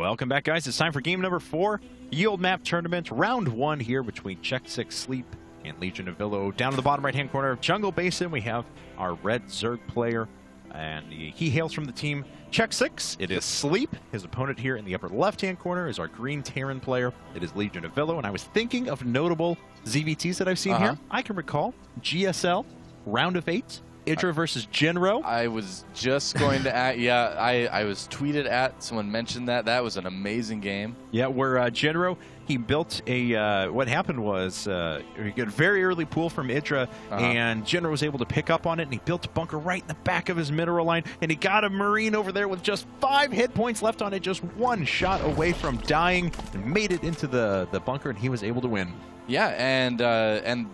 Welcome back, guys. It's time for game number 4, Yield Map Tournament, round 1 here between Check 6 Sleep and Legion of Avilo. Down in the bottom right-hand corner of Jungle Basin, we have our red Zerg player, and he hails from the team Check 6. It is Sleep. His opponent here in the upper left-hand corner is our green Terran player. It is Legion of Avilo, and I was thinking of notable ZVTs that I've seen here. I can recall GSL, Round of 8, Idra versus Genro. I was just going to add, I was tweeted at, someone mentioned that. That was an amazing game. Yeah, where Genro, he built a, what happened was, he got a very early pool from Idra, and Genro was able to pick up on it, and he built a bunker right in the back of his mineral line, and he got a Marine over there with just 5 hit points left on it, just 1 shot away from dying, and made it into the bunker, and he was able to win. Yeah, and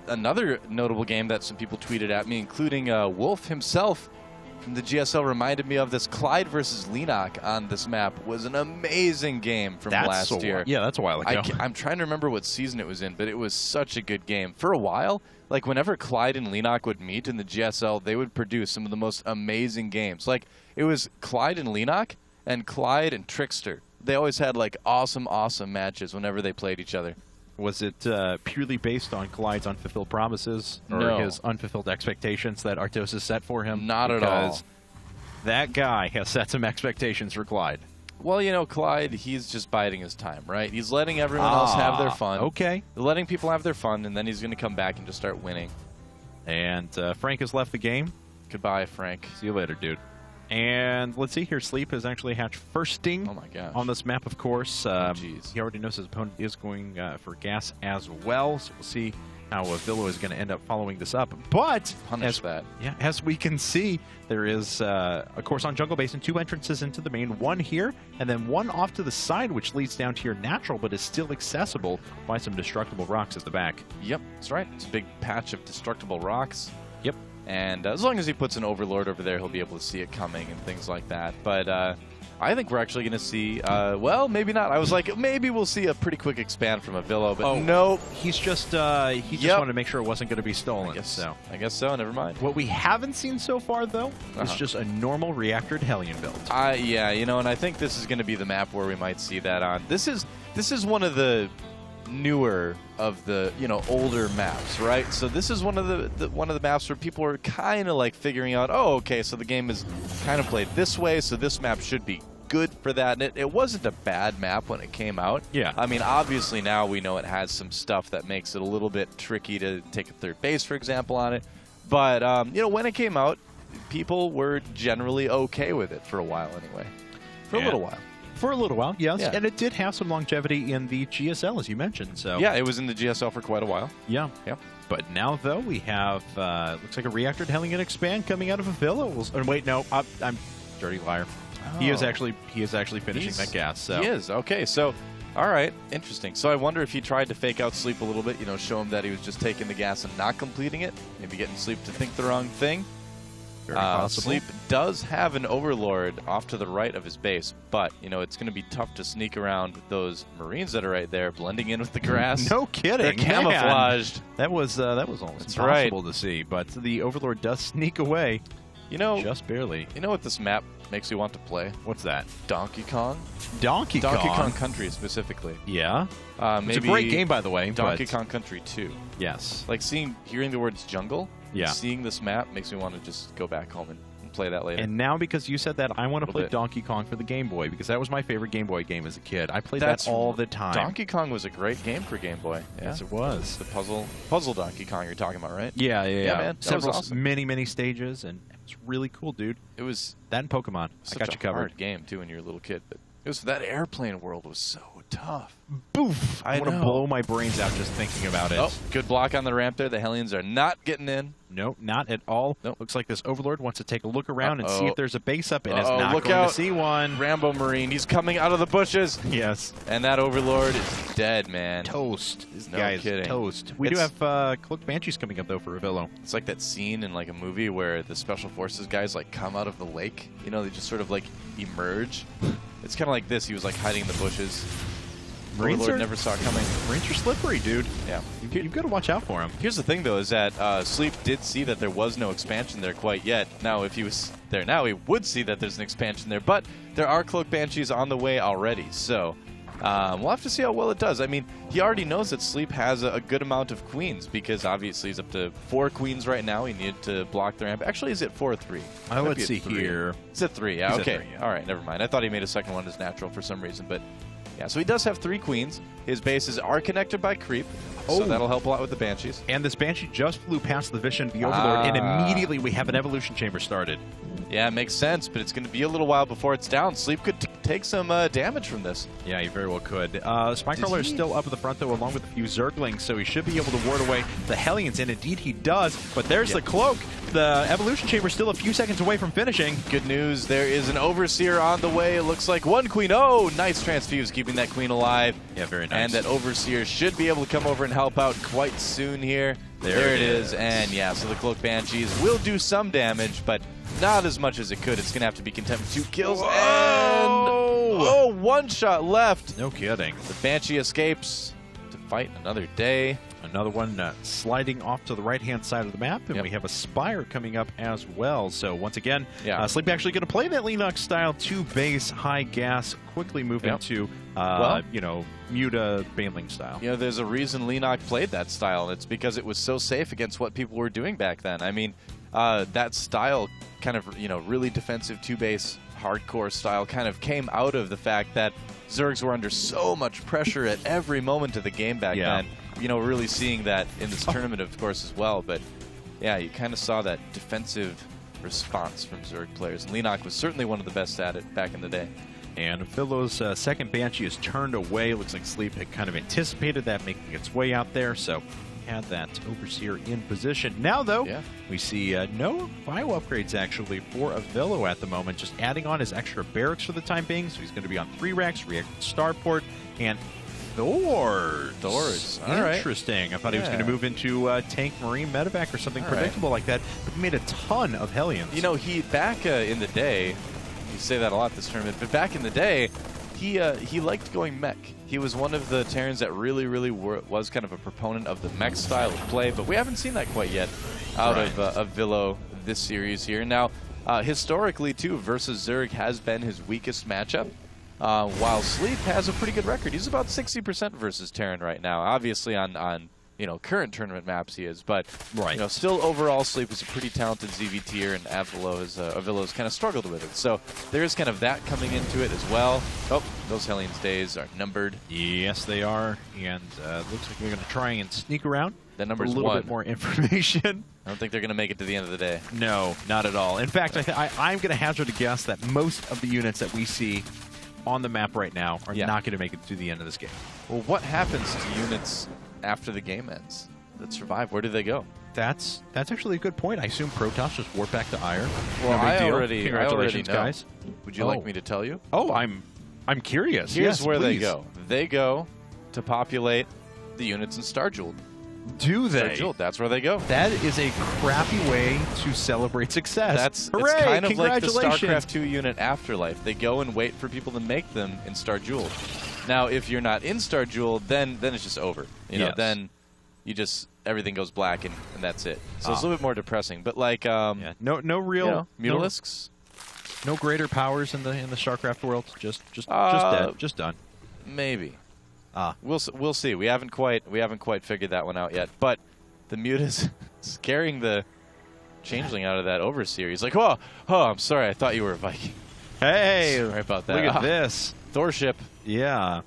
another notable game that some people tweeted at me, including Wolf himself from the GSL, reminded me of this Clyde versus Lenok on this map. Was an amazing game from last year. Yeah, that's a while ago. I'm trying to remember what season it was in, but it was such a good game. For a while, like whenever Clyde and Lenok would meet in the GSL, they would produce some of the most amazing games. Like it was Clyde and Lenok and Clyde and Trickster. They always had like awesome matches whenever they played each other. Was it purely based on Clyde's unfulfilled promises or his unfulfilled expectations that Artos has set for him? Not at all. Because that guy has set some expectations for Clyde. Well, you know, Clyde, he's just biding his time, right? He's letting everyone else have their fun. Okay. Letting people have their fun, and then he's going to come back and just start winning. And Frank has left the game. Goodbye, Frank. See you later, dude. And let's see here. Sleep has actually hatched firsting on this map, of course. He already knows his opponent is going for gas as well, so we'll see how Avilo is going to end up following this up. But as we can see, there is, of course, on Jungle Basin, 2 entrances into the main, 1 here, and then 1 off to the side, which leads down to your natural, but is still accessible by some destructible rocks at the back. Yep, that's right. It's a big patch of destructible rocks. Yep. And as long as he puts an Overlord over there, he'll be able to see it coming and things like that. But I think we're actually going to see, well, maybe not. I was like, maybe we'll see a pretty quick expand from Avilo, but no. He's just, he just wanted to make sure it wasn't going to be stolen. I guess so, never mind. What we haven't seen so far, though, is just a normal reactored Hellion build. Yeah, you know, and I think this is going to be the map where we might see that on. This is one of the newer of the older maps, right? So this is one of the maps where people are kind of like figuring out, oh, okay, so the game is kind of played this way, so this map should be good for that. And it wasn't a bad map when it came out. Yeah. I mean, obviously now we know it has some stuff that makes it a little bit tricky to take a third base, for example, on it. But when it came out, people were generally okay with it for a while anyway. For a little while. For a little while, yes. Yeah. And it did have some longevity in the GSL, as you mentioned. So yeah, it was in the GSL for quite a while. Yeah. But now, though, we have, looks like a reactored Hellion expand coming out of Avilo. And wait, no, I'm dirty liar. Oh. He is actually finishing that gas. So. He is. Okay, so, all right, interesting. So I wonder if he tried to fake out Sleep a little bit, show him that he was just taking the gas and not completing it, maybe getting Sleep to think the wrong thing. Sleep does have an Overlord off to the right of his base, but it's going to be tough to sneak around those Marines that are right there, blending in with the grass. No kidding, they're camouflaged. That was almost impossible to see, but the Overlord does sneak away. Just barely. You know what this map makes you want to play? What's that? Donkey Kong. Donkey Kong Country specifically. Yeah. Maybe it's a great game, by the way. Donkey Kong Country 2. Yes. Like hearing the words jungle. Yeah. Seeing this map makes me want to just go back home and play that later. And now, because you said that, I want to play Donkey Kong for the Game Boy, because that was my favorite Game Boy game as a kid. I played that all the time. Donkey Kong was a great game for Game Boy. Yeah. Yes, it was. The puzzle Donkey Kong you're talking about, right? Yeah, man. Several, awesome. many stages, and it was really cool, dude. It was that and Pokemon. I got you covered. Hard game too when you were a little kid, but that airplane world was so tough. Boof! I want to blow my brains out just thinking about it. Oh, good block on the ramp there. The Hellions are not getting in. Nope, not at all. Nope. Looks like this Overlord wants to take a look around and see if there's a base up, and is not going to see one. Rambo Marine, he's coming out of the bushes. Yes. And that Overlord is dead, man. Toast. No kidding. Toast. We do have Cloaked Banshees coming up, though, for Avilo. It's like that scene in like a movie where the Special Forces guys like come out of the lake. They just sort of like emerge. It's kind of like this. He was like hiding in the bushes. Marines Lord never saw it coming. Marines are slippery, dude. Yeah. You've got to watch out for them. Here's the thing, though, is that Sleep did see that there was no expansion there quite yet. Now, if he was there now, he would see that there's an expansion there. But there are Cloak Banshees on the way already, so we'll have to see how well it does. I mean, he already knows that Sleep has a good amount of queens because obviously he's up to 4 queens right now. He needed to block the ramp. Actually, is it 4 or 3? Let's see here. Is it 3? Yeah, He's okay. at 3, yeah. All right, never mind. I thought he made a second one as natural for some reason, but yeah. So he does have 3 queens. His bases are connected by creep, so that'll help a lot with the Banshees. And this Banshee just flew past the Vision of the Overlord, and immediately we have an evolution chamber started. Yeah, it makes sense, but it's going to be a little while before it's down. Sleep could take some damage from this. Yeah, he very well could. Spycrawler is still up at the front, though, along with a few Zerglings, so he should be able to ward away the Hellions, and indeed he does. But there's the Cloak. The Evolution Chamber is still a few seconds away from finishing. Good news, there is an Overseer on the way. It looks like 1 queen. Oh, nice transfuse, keeping that queen alive. Yeah, very nice. And that Overseer should be able to come over and help out quite soon here. There it is. And yeah, so the Cloak Banshees will do some damage, but not as much as it could. It's going to have to be content with 2 kills. Whoa! And oh, 1 shot left. No kidding. The Banshee escapes to fight another day. Another one sliding off to the right-hand side of the map, and we have a Spire coming up as well. So once again, Sleep actually going to play that Leanox style 2 base, high gas, quickly move into, Muta Baneling style. You know, there's a reason Leanox played that style, and it's because it was so safe against what people were doing back then. I mean, that style kind of, really defensive 2 base hardcore style kind of came out of the fact that Zergs were under so much pressure at every moment of the game back then. Really seeing that in this tournament, of course, as well. But yeah, you kind of saw that defensive response from Zerg players. And Leanox was certainly one of the best at it back in the day. And Philo's second Banshee is turned away. Looks like Sleep had kind of anticipated that making its way out there. So had that Overseer in position. Now, though, we see no bio upgrades, actually, for Avilo at the moment. Just adding on his extra barracks for the time being. So he's going to be on 3 racks, reactive starport, and Thors. Interesting. I thought he was going to move into tank, marine, medevac, or something predictable like that. But he made a ton of Hellions. He back in the day, you say that a lot this tournament, but back in the day, he liked going mech. He was one of the Terrans that really was kind of a proponent of the mech style of play, but we haven't seen that quite yet out of Vilo this series here. Now, historically, too, versus Zerg has been his weakest matchup. While Sleep has a pretty good record. He's about 60% versus Terran right now. Obviously on current tournament maps he is, but still overall Sleep is a pretty talented ZVTer, and Avilo has kind of struggled with it. So there is kind of that coming into it as well. Oh, those Hellions days are numbered. Yes, they are, and looks like they're going to try and sneak around. That number's a little bit more information. I don't think they're going to make it to the end of the day. No, not at all. In fact, I'm going to hazard a guess that most of the units that we see on the map right now are not going to make it to the end of this game. Well, what happens to units after the game ends that survive? Where do they go? That's actually a good point. I assume Protoss just warp back to Ire. Well, Congratulations, I already know. Guys. Would you like me to tell you? Oh, I'm curious. Here's where please. they go. They go to populate the units in Star Jewel. Do they? Star Jewel, that's where they go. That is a crappy way to celebrate success. Hooray, it's kind of like the StarCraft 2 unit Afterlife. They go and wait for people to make them in Star Jewel. Now, if you're not in Star Jewel, then it's just over. Then you just everything goes black and that's it. So it's a little bit more depressing. But like, no real Mutalisks, no greater powers in the StarCraft world. Just dead, just done. Maybe. We'll see. We haven't quite figured that one out yet. But the Mutas scaring the Changeling out of that Overseer. He's like, oh, I'm sorry. I thought you were a Viking. Hey, sorry about that. Look at this Thor ship. Yeah,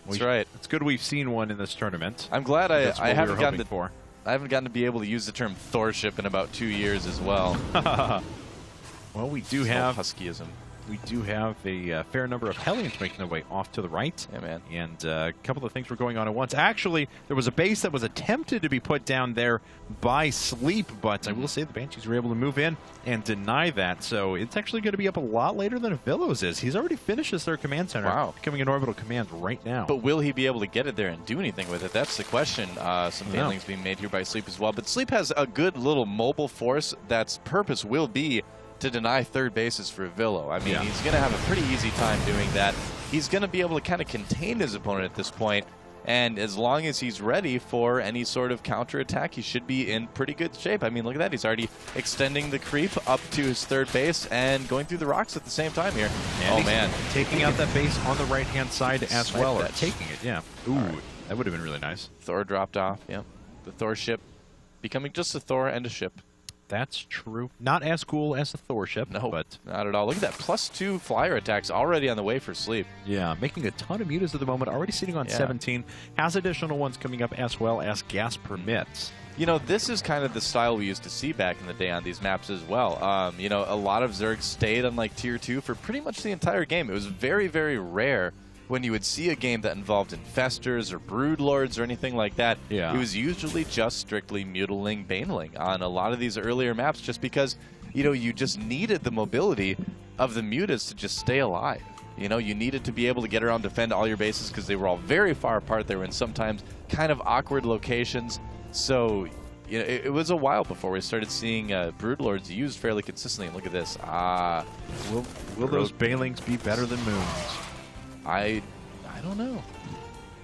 that's right. It's good we've seen one in this tournament. I'm glad I haven't gotten to be able to use the term Thor ship in about 2 years as well. Well, we do have Huskyism. We do have a fair number of Hellions making their way off to the right. Yeah, man. And a couple of things were going on at once. Actually, there was a base that was attempted to be put down there by Sleep, but I will say the Banshees were able to move in and deny that. So it's actually going to be up a lot later than Avilo's is. He's already finished his third command center. Wow. Becoming an orbital command right now. But will he be able to get it there and do anything with it? That's the question. Some banelings being made here by Sleep as well. But Sleep has a good little mobile force that's purpose will be to deny third bases for Avilo. I mean, Yeah. he's going to have a pretty easy time doing that. He's going to be able to kind of contain his opponent at this point, and as long as he's ready for any sort of counterattack, he should be in pretty good shape. I mean, look at that. He's already extending the creep up to his third base and going through the rocks at the same time here. And oh, man. Taking out that base on the right-hand side as Snipe well, or that. taking it, yeah. Ooh, that would have been really nice. Thor dropped off, yeah. The Thor ship becoming just a Thor and a ship. That's true. Not as cool as the Thor ship, No, but not at all. Look at that. +2 flyer attacks already on the way for Sleep. yeah, making a ton of mutas at the moment, already sitting on Yeah. 17. Has additional ones coming up as well as gas permits. You know, this is kind of the style we used to see back in the day on these maps as well. You know, a lot of Zerg stayed on like tier 2 for pretty much the entire game. It was very, very rare when you would see a game that involved infestors or broodlords or anything like that. Yeah. It was usually just strictly mutiling, baneling on a lot of these earlier maps, just because, you know, you just needed the mobility of the mutas to just stay alive. You know, you needed to be able to get around, defend all your bases because they were all very far apart. They were in sometimes kind of awkward locations. So, you know, it was a while before we started seeing broodlords used fairly consistently. And look at this. Will those Balings be better than moons? I don't know.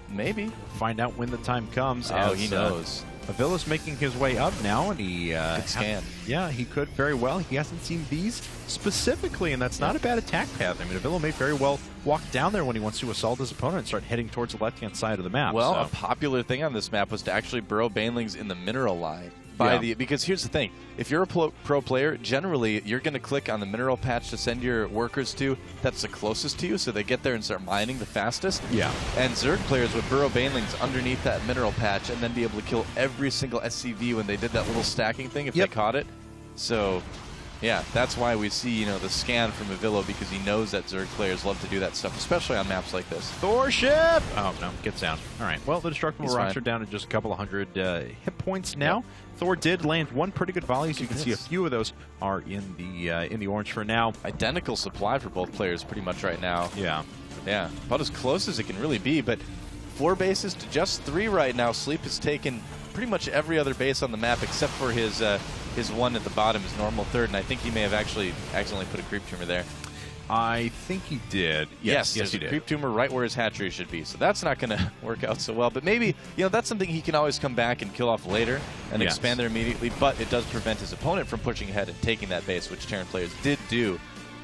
Maybe. Find out when the time comes. Oh, as, he knows. Avila's making his way up now, and he Good scan. yeah, he could very well. He hasn't seen these specifically, and that's not a bad attack path. I mean, Avila may very well walk down there when he wants to assault his opponent and start heading towards the left-hand side of the map. Well, so. a popular thing on this map was to actually burrow banelings in the mineral line. Because here's the thing, if you're a pro player, generally you're going to click on the mineral patch to send your workers to that's the closest to you, so they get there and start mining the fastest. Yeah. And Zerg players would burrow banelings underneath that mineral patch and then be able to kill every single SCV when they did that little stacking thing if Yep. they caught it. So, yeah, that's why we see, you know, the scan from Avilo, because he knows that Zerg players love to do that stuff, especially on maps like this. Thor ship! Oh, no, gets down. All right, well, the Destructible He's Rocks fine. are down to just a couple of hundred hit points now. Thor did land one pretty good volley, so you can see a few of those are in the orange for now. Identical supply for both players pretty much right now. Yeah. Yeah, about as close as it can really be, but 4 bases to just 3 right now. Sleep has taken pretty much every other base on the map except for his one at the bottom, his normal third, and I think he may have actually accidentally put a creep tumor there. I think he did. Yes, there's he a did. creep tumor right where his hatchery should be, so that's not going to work out so well. But maybe, you know, that's something he can always come back and kill off later and Yes. expand there immediately, but it does prevent his opponent from pushing ahead and taking that base, which Terran players did do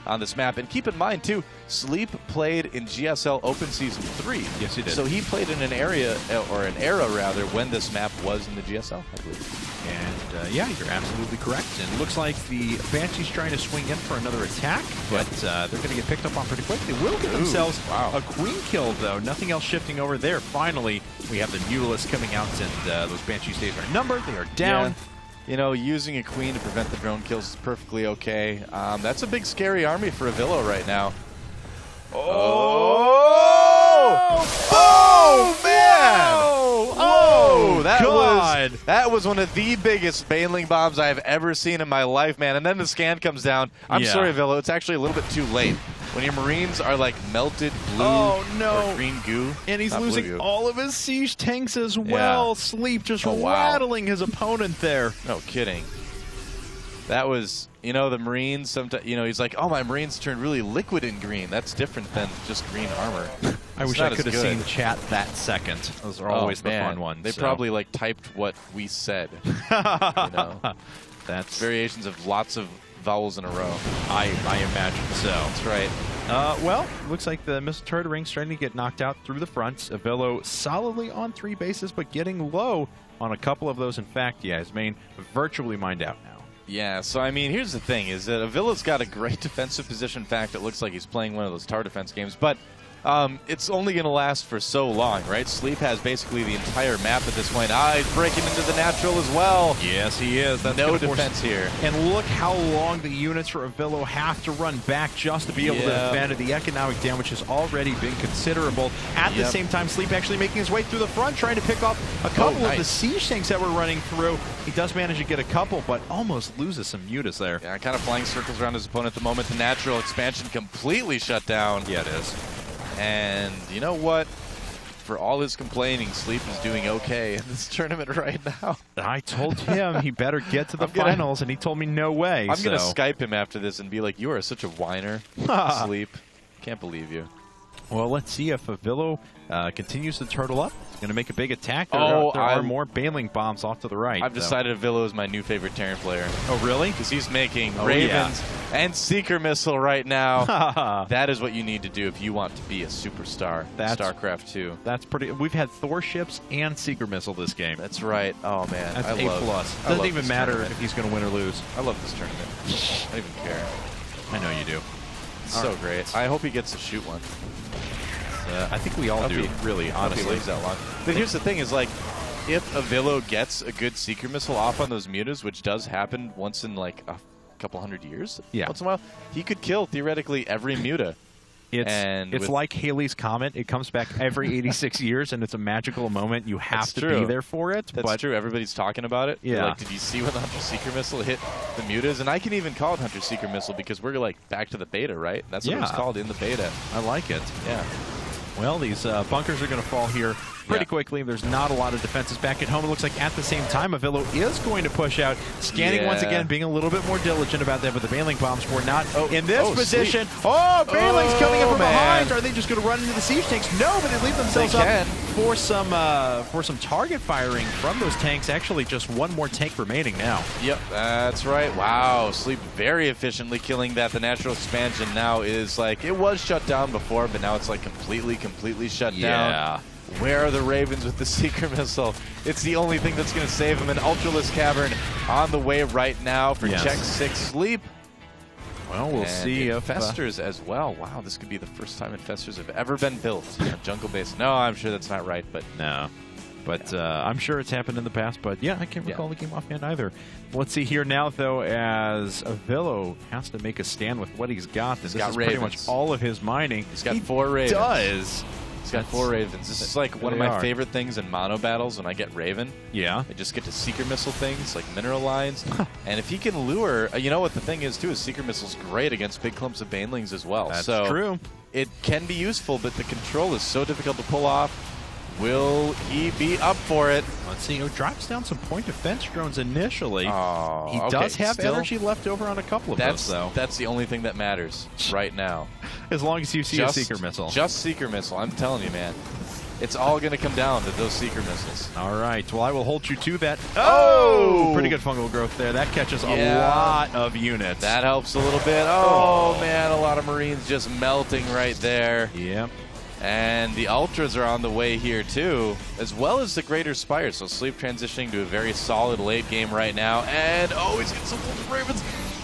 on this map. And keep in mind, too, Sleep played in GSL Open Season 3. Yes, he did. So he played in an area, or an era, rather, when this map was in the GSL, I believe. And, yeah, you're absolutely correct. And it looks like the Banshee's trying to swing in for another attack, but they're going to get picked up on pretty quick. They will get themselves a queen kill, though. Nothing else shifting over there. Finally, we have the Mutalists coming out, and those Banshee stays are numbered. They are down. Yeah. You know, using a queen to prevent the drone kills is perfectly okay. That's a big, scary army for Avilo right now. Oh, man! Oh, God! That was one of the biggest baneling bombs I've ever seen in my life, man. And then the scan comes down. I'm Yeah. sorry, Avilo. It's actually a little bit too late. When your Marines are like melted blue or green goo. And he's Not blue losing goo. all of his siege tanks as well. Yeah. Sleep just Oh, wow. rattling his opponent there. No kidding. That was, you know, the Marines, sometimes, you know, he's like, oh, my Marines turned really liquid in green. That's different than just green armor. I wish I could have seen chat that second. Those are always the fun ones. They so. probably like typed what we said. You know? That's Variations of lots of vowels in a row. I imagine so. That's right. Well, looks like the missile turret ring's starting to get knocked out through the front. Avilo solidly on 3 bases, but getting low on a couple of those. In fact, yeah, his main virtually mined out now. Yeah, so I mean, here's the thing, is that Avila's got a great defensive position. In fact, it looks like he's playing one of those tower defense games, but it's only going to last for so long, right? Sleep has basically the entire map at this point. He's breaking into the natural as well. Yes, he is. That's No gonna force- defense here. And look how long the units for Avilo have to run back just to be able to defend. The economic damage has already been considerable. At the same time, Sleep actually making his way through the front, trying to pick off a couple of the siege tanks that were running through. He does manage to get a couple, but almost loses some mutas there. Yeah, kind of flying circles around his opponent at the moment. The natural expansion completely shut down. Yeah, it is. And you know what? for all his complaining, Sleep is doing okay in this tournament right now. I told him he better get to the finals, and he told me no way. I'm going to Skype him after this and be like, you are such a whiner, Sleep. Can't believe you. Well, let's see if avilo continues to turtle up. He's going to make a big attack. There are more Baling bombs off to the right. I've decided avilo is my new favorite Terran player. Oh, really? Because he's making Ravens and Seeker Missile right now. That is what you need to do if you want to be a superstar in StarCraft 2. That's pretty. We've had Thor ships and Seeker Missile this game. That's right. Oh, man. That's A+. Doesn't even matter if he's going to win or lose. I love this tournament. I don't even care. I know you do. It's so great. I hope he gets to shoot one. I think we all do, really, honestly. He lives that long. But here's the thing is, like, if avilo gets a good Seeker Missile off on those mutas, which does happen once in, like, a couple hundred years, once in a while, he could kill, theoretically, every muta. It's like Halley's Comet. It comes back every 86 years, and it's a magical moment. You have to be there for it. That's true. Everybody's talking about it. Yeah. Like, did you see when the Hunter Seeker Missile hit the mutas? And I can even call it Hunter Seeker Missile because we're, like, back to the beta, right? That's what it was called in the beta. I like it. Yeah. Well, these bunkers are going to fall here pretty quickly. There's not a lot of defenses back at home. It looks like at the same time, avilo is going to push out. Scanning once again, being a little bit more diligent about that, but the Baling bombs were not in this position. Sleep. Oh, Baling's coming in from behind. Are they just going to run into the siege tanks? No, but they leave themselves up for some target firing from those tanks. Actually, just one more tank remaining now. Yep, that's right. Wow, Sleep very efficiently killing that. The natural expansion now is like, it was shut down before, but now it's like completely shut down. Where are the Ravens with the Seeker Missile? It's the only thing that's going to save him. An Ultralisk Cavern on the way right now for Check 6 Sleep. Well, we'll see if Infestors as well. Wow, this could be the first time Infestors have ever been built on Jungle Basin. No, I'm sure that's not right, but no. But I'm sure it's happened in the past. But yeah, I can't recall the game offhand either. Let's see here now, though, as avilo has to make a stand with what he's got. This is pretty much all of his mining. He's got 4 Ravens. He's got 4 Ravens. This is like one of my favorite things in mono battles when I get Raven. Yeah. I just get to Seeker Missile things, like mineral lines. And if he can lure, you know what the thing is, too, is Seeker Missile's great against big clumps of Banelings as well. That's true. It can be useful, but the control is so difficult to pull off. Will he be up for it? Let's see. He drops down some point defense drones initially. Oh, he does have energy left over on a couple of those, though. That's the only thing that matters right now. As long as you see a Seeker Missile. Just Seeker Missile. I'm telling you, man. It's all going to come down to those Seeker Missiles. All right. Well, I will hold you to that. Oh! Pretty good fungal growth there. That catches a lot of units. That helps a little bit. Oh, man. A lot of Marines just melting right there. Yep. And the Ultras are on the way here, too, as well as the Greater Spire. So Sleep transitioning to a very solid late game right now. And, he's getting some full Ravens.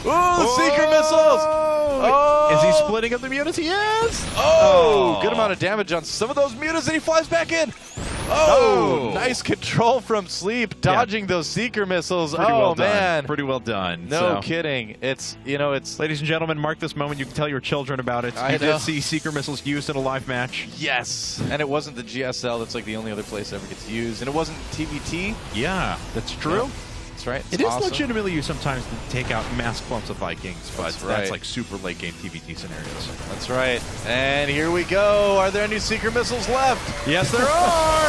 Oh, the Seeker Missiles! Oh! Is he splitting up the mutas? He is! Oh! Good amount of damage on some of those mutas, and he flies back in! Oh! Nice control from Sleep, dodging those Seeker Missiles. Man. Pretty well done. No kidding. It's, it's... Ladies and gentlemen, mark this moment. You can tell your children about it. You did see Seeker Missiles used in a live match. Yes! And it wasn't the GSL. That's like the only other place it ever gets used. And it wasn't TVT. Yeah, that's true. Yeah. That's right. It is legitimately used sometimes to take out mass clumps of Vikings, but that's like super late game TVT scenarios. That's right. And here we go. Are there any Seeker Missiles left? Yes, there are!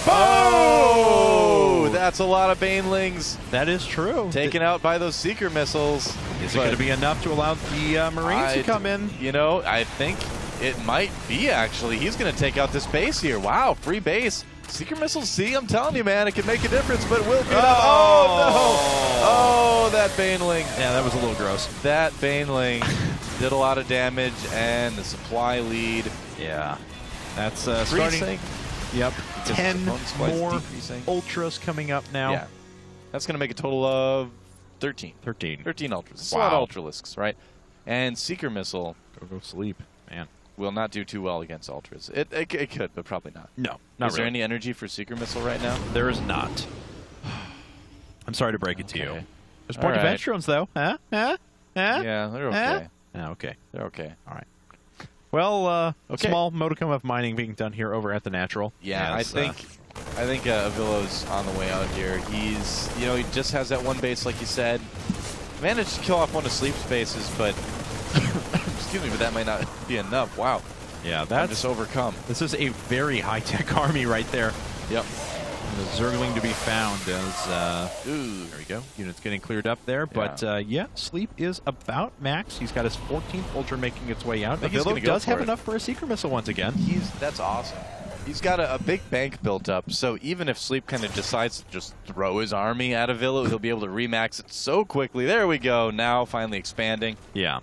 Oh! That's a lot of Banelings. That is true. Taken out by those Seeker Missiles. Is it going to be enough to allow the Marines to come in? I think it might be, actually. He's going to take out this base here. Wow, free base. Seeker Missiles, see, I'm telling you, man, it can make a difference, but it will be enough. Oh, no! Oh, that Baneling. Yeah, that was a little gross. That Baneling did a lot of damage, and the supply lead. Yeah. That's starting. Yep. 10 more Ultras coming up now. Yeah. That's going to make a total of 13. 13 Ultras. It's a lot of Ultralisks, right? And Seeker Missile. Go sleep, man. Will not do too well against Ultras. It could, but probably not. No, not Is there any energy for Seeker Missile right now? There is not. I'm sorry to break it to you. There's point defense drones, though. Huh? Yeah, they're okay. Okay. They're okay. All right. Well, small modicum of mining being done here over at the Natural. Yeah, I think avilo's on the way out here. He's, he just has that one base, like you said. Managed to kill off one of Sleep's bases, but excuse me, but that might not be enough. Wow. Yeah, I'm that's just overcome. This is a very high-tech army right there. Yep. The Zergling to be found as, Ooh. there we go. Units getting cleared up there. But, yeah, Sleep is about max. He's got his 14th Ultra making its way out. Avilo does have enough for a Seeker Missile once again. That's awesome. He's got a big bank built up, so even if Sleep kind of decides to just throw his army at Avilo, he'll be able to remax it so quickly. There we go. Now finally expanding. Yeah.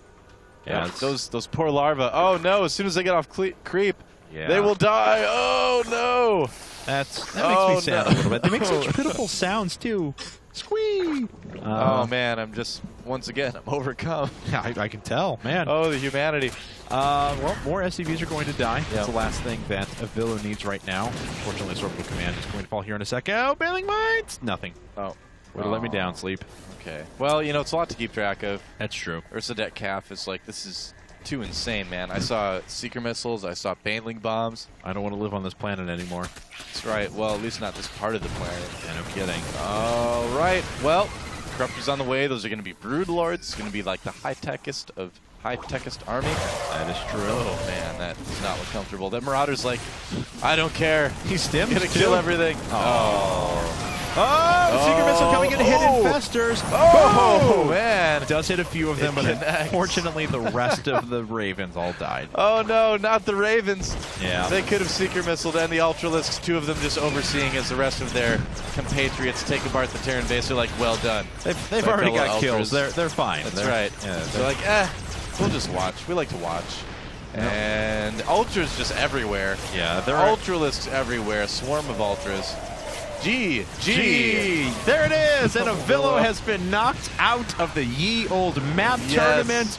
Yeah. Those poor larvae. Oh, no. As soon as they get off creep, yeah, they will die. Oh, no. That makes me sad a little bit. They make such pitiful sounds, too. Squee! Oh, man. I'm just, once again, I'm overcome. I can tell, man. Oh, the humanity. Well, more SCVs are going to die. Yep. That's the last thing that Avilo needs right now. Unfortunately, Orbital Command is going to fall here in a second. Oh, Bailing Mines! Nothing. Oh. Would have let me down, Sleep. Okay. Well, you know, it's a lot to keep track of. That's true. Ursadet Calf is like, this is too insane, man. I saw Seeker Missiles. I saw Baneling Bombs. I don't want to live on this planet anymore. That's right. Well, at least not this part of the planet. Yeah, no kidding. All right. Well, Corruptor's on the way. Those are going to be Brood Lords. It's going to be like the high-techest army. That is true. Oh, man, that does not look comfortable. That Marauder's like, I don't care. He's stimmed. He's going to kill everything. Oh. Oh, Seeker Missile coming in to hit infestors. Oh, man. It does hit a few of them, but connects. unfortunately the rest of the Ravens all died. Oh, no, not the Ravens. Yeah. They could have Seeker Missiled and the Ultralisks, two of them just overseeing as the rest of their compatriots take apart the Terran base. They're like, well done. They've already got kills. They're fine. That's right. Yeah, they're like, we'll just watch. We like to watch. Yep. And Ultras just everywhere. Yeah, there are Ultralisks everywhere. A swarm of Ultras. G. There it is, and Avilo has been knocked out of the Ye Olde Map tournament.